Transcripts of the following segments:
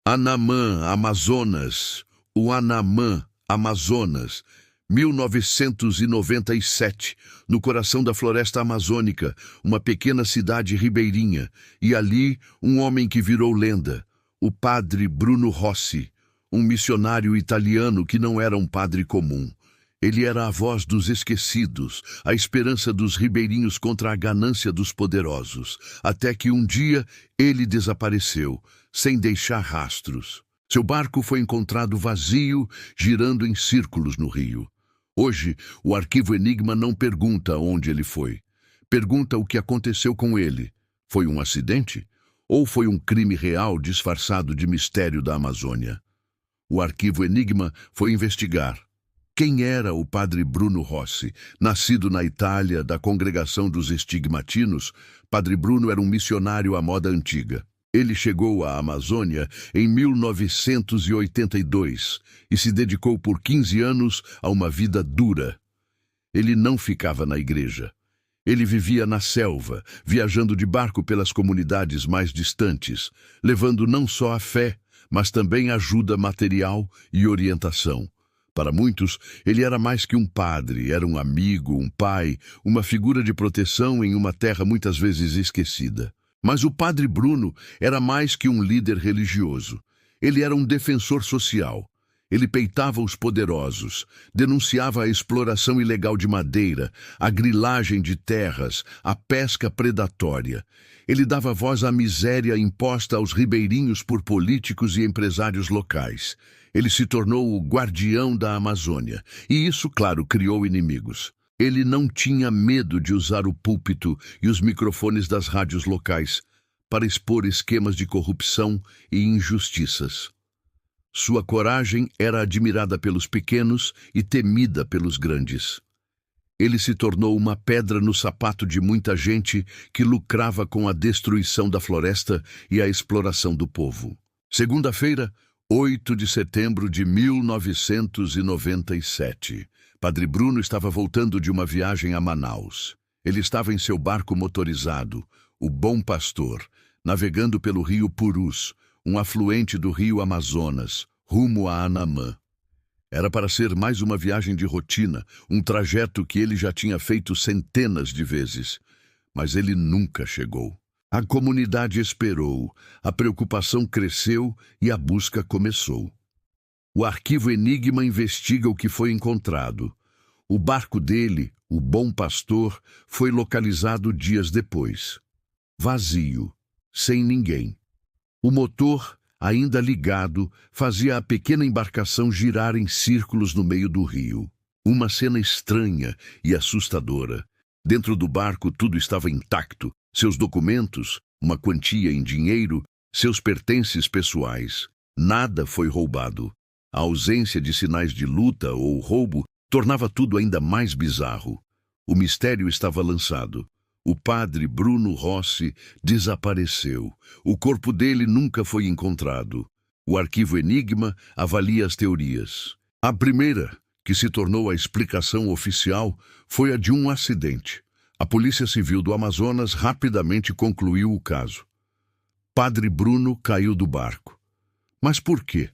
Anamã, Amazonas, o Anamã, Amazonas, 1997, no coração da floresta amazônica, uma pequena cidade ribeirinha, e ali um homem que virou lenda, o padre Bruno Rossi, um missionário italiano que não era um padre comum. Ele era a voz dos esquecidos, a esperança dos ribeirinhos contra a ganância dos poderosos, até que um dia ele desapareceu, sem deixar rastros. Seu barco foi encontrado vazio, girando em círculos no rio. Hoje, o Arquivo Enigma não pergunta onde ele foi. Pergunta o que aconteceu com ele. Foi um acidente? Ou foi um crime real disfarçado de mistério da Amazônia? O Arquivo Enigma foi investigar. Quem era o padre Bruno Rossi? Nascido na Itália, da congregação dos estigmatinos, padre Bruno era um missionário à moda antiga. Ele chegou à Amazônia em 1982 e se dedicou por 15 anos a uma vida dura. Ele não ficava na igreja. Ele vivia na selva, viajando de barco pelas comunidades mais distantes, levando não só a fé, mas também ajuda material e orientação. Para muitos, ele era mais que um padre, era um amigo, um pai, uma figura de proteção em uma terra muitas vezes esquecida. Mas o padre Bruno era mais que um líder religioso. Ele era um defensor social. Ele peitava os poderosos, denunciava a exploração ilegal de madeira, a grilagem de terras, a pesca predatória. Ele dava voz à miséria imposta aos ribeirinhos por políticos e empresários locais. Ele se tornou o guardião da Amazônia, e isso, claro, criou inimigos. Ele não tinha medo de usar o púlpito e os microfones das rádios locais para expor esquemas de corrupção e injustiças. Sua coragem era admirada pelos pequenos e temida pelos grandes. Ele se tornou uma pedra no sapato de muita gente que lucrava com a destruição da floresta e a exploração do povo. Segunda-feira, 8 de setembro de 1997. Padre Bruno estava voltando de uma viagem a Manaus. Ele estava em seu barco motorizado, o Bom Pastor, navegando pelo rio Purus, um afluente do rio Amazonas, rumo a Anamã. Era para ser mais uma viagem de rotina, um trajeto que ele já tinha feito centenas de vezes. Mas ele nunca chegou. A comunidade esperou, a preocupação cresceu e a busca começou. O Arquivo Enigma investiga o que foi encontrado. O barco dele, o Bom Pastor, foi localizado dias depois. Vazio, sem ninguém. O motor, ainda ligado, fazia a pequena embarcação girar em círculos no meio do rio. Uma cena estranha e assustadora. Dentro do barco tudo estava intacto. Seus documentos, uma quantia em dinheiro, seus pertences pessoais. Nada foi roubado. A ausência de sinais de luta ou roubo tornava tudo ainda mais bizarro. O mistério estava lançado. O padre Bruno Rossi desapareceu. O corpo dele nunca foi encontrado. O Arquivo Enigma avalia as teorias. A primeira, que se tornou a explicação oficial, foi a de um acidente. A Polícia Civil do Amazonas rapidamente concluiu o caso. Padre Bruno caiu do barco. Mas por quê?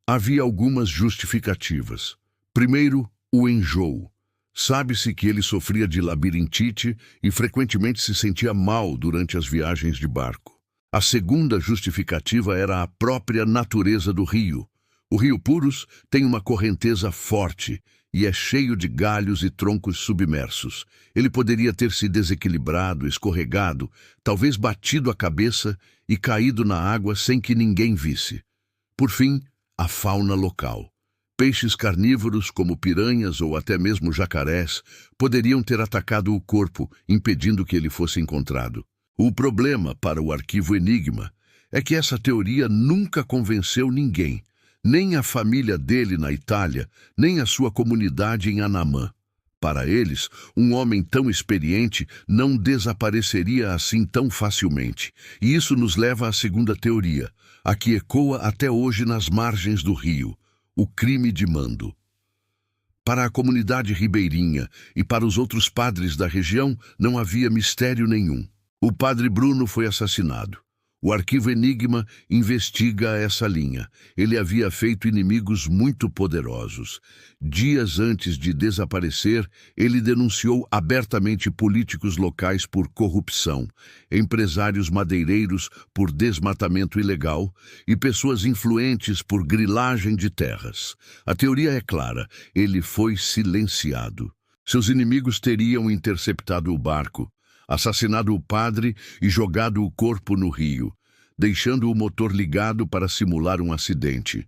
Havia algumas justificativas. Primeiro, o enjoo. Sabe-se que ele sofria de labirintite e frequentemente se sentia mal durante as viagens de barco. A segunda justificativa era a própria natureza do rio. O rio Purus tem uma correnteza forte e é cheio de galhos e troncos submersos. Ele poderia ter se desequilibrado, escorregado, talvez batido a cabeça e caído na água sem que ninguém visse. Por fim, a fauna local. Peixes carnívoros, como piranhas ou até mesmo jacarés, poderiam ter atacado o corpo, impedindo que ele fosse encontrado. O problema para o Arquivo Enigma é que essa teoria nunca convenceu ninguém, nem a família dele na Itália, nem a sua comunidade em Anamã. Para eles, um homem tão experiente não desapareceria assim tão facilmente. E isso nos leva à segunda teoria, a que ecoa até hoje nas margens do rio. O crime de mando. Para a comunidade ribeirinha e para os outros padres da região, não havia mistério nenhum. O padre Bruno foi assassinado. O arquivo Enigma investiga essa linha. Ele havia feito inimigos muito poderosos. Dias antes de desaparecer, ele denunciou abertamente políticos locais por corrupção, empresários madeireiros por desmatamento ilegal e pessoas influentes por grilagem de terras. A teoria é clara: ele foi silenciado. Seus inimigos teriam interceptado o barco, assassinado o padre e jogado o corpo no rio, deixando o motor ligado para simular um acidente.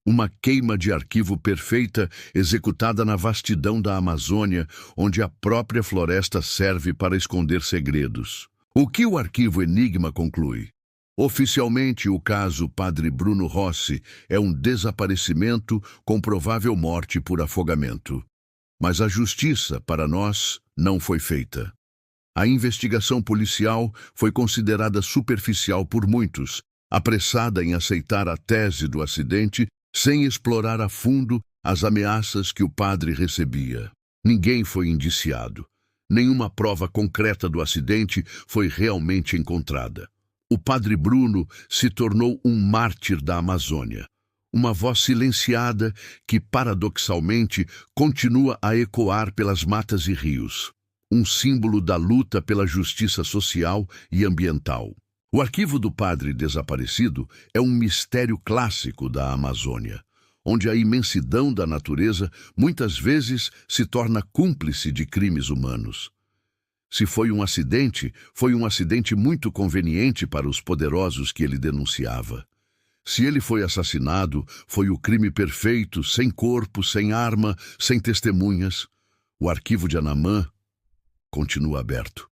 Uma queima de arquivo perfeita executada na vastidão da Amazônia, onde a própria floresta serve para esconder segredos. O que o arquivo Enigma conclui? Oficialmente, o caso Padre Bruno Rossi é um desaparecimento com provável morte por afogamento. Mas a justiça, para nós, não foi feita. A investigação policial foi considerada superficial por muitos, apressada em aceitar a tese do acidente sem explorar a fundo as ameaças que o padre recebia. Ninguém foi indiciado. Nenhuma prova concreta do acidente foi realmente encontrada. O padre Bruno se tornou um mártir da Amazônia. Uma voz silenciada que, paradoxalmente, continua a ecoar pelas matas e rios. Um símbolo da luta pela justiça social e ambiental. O arquivo do padre desaparecido é um mistério clássico da Amazônia, onde a imensidão da natureza muitas vezes se torna cúmplice de crimes humanos. Se foi um acidente muito conveniente para os poderosos que ele denunciava. Se ele foi assassinado, foi o crime perfeito, sem corpo, sem arma, sem testemunhas. O arquivo de Anamã continua aberto.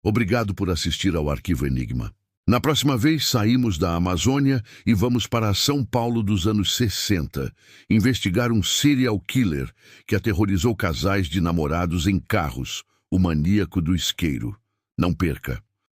Obrigado por assistir ao Arquivo Enigma. Na próxima vez, saímos da Amazônia e vamos para São Paulo dos anos 60, investigar um serial killer que aterrorizou casais de namorados em carros, o maníaco do isqueiro. Não perca!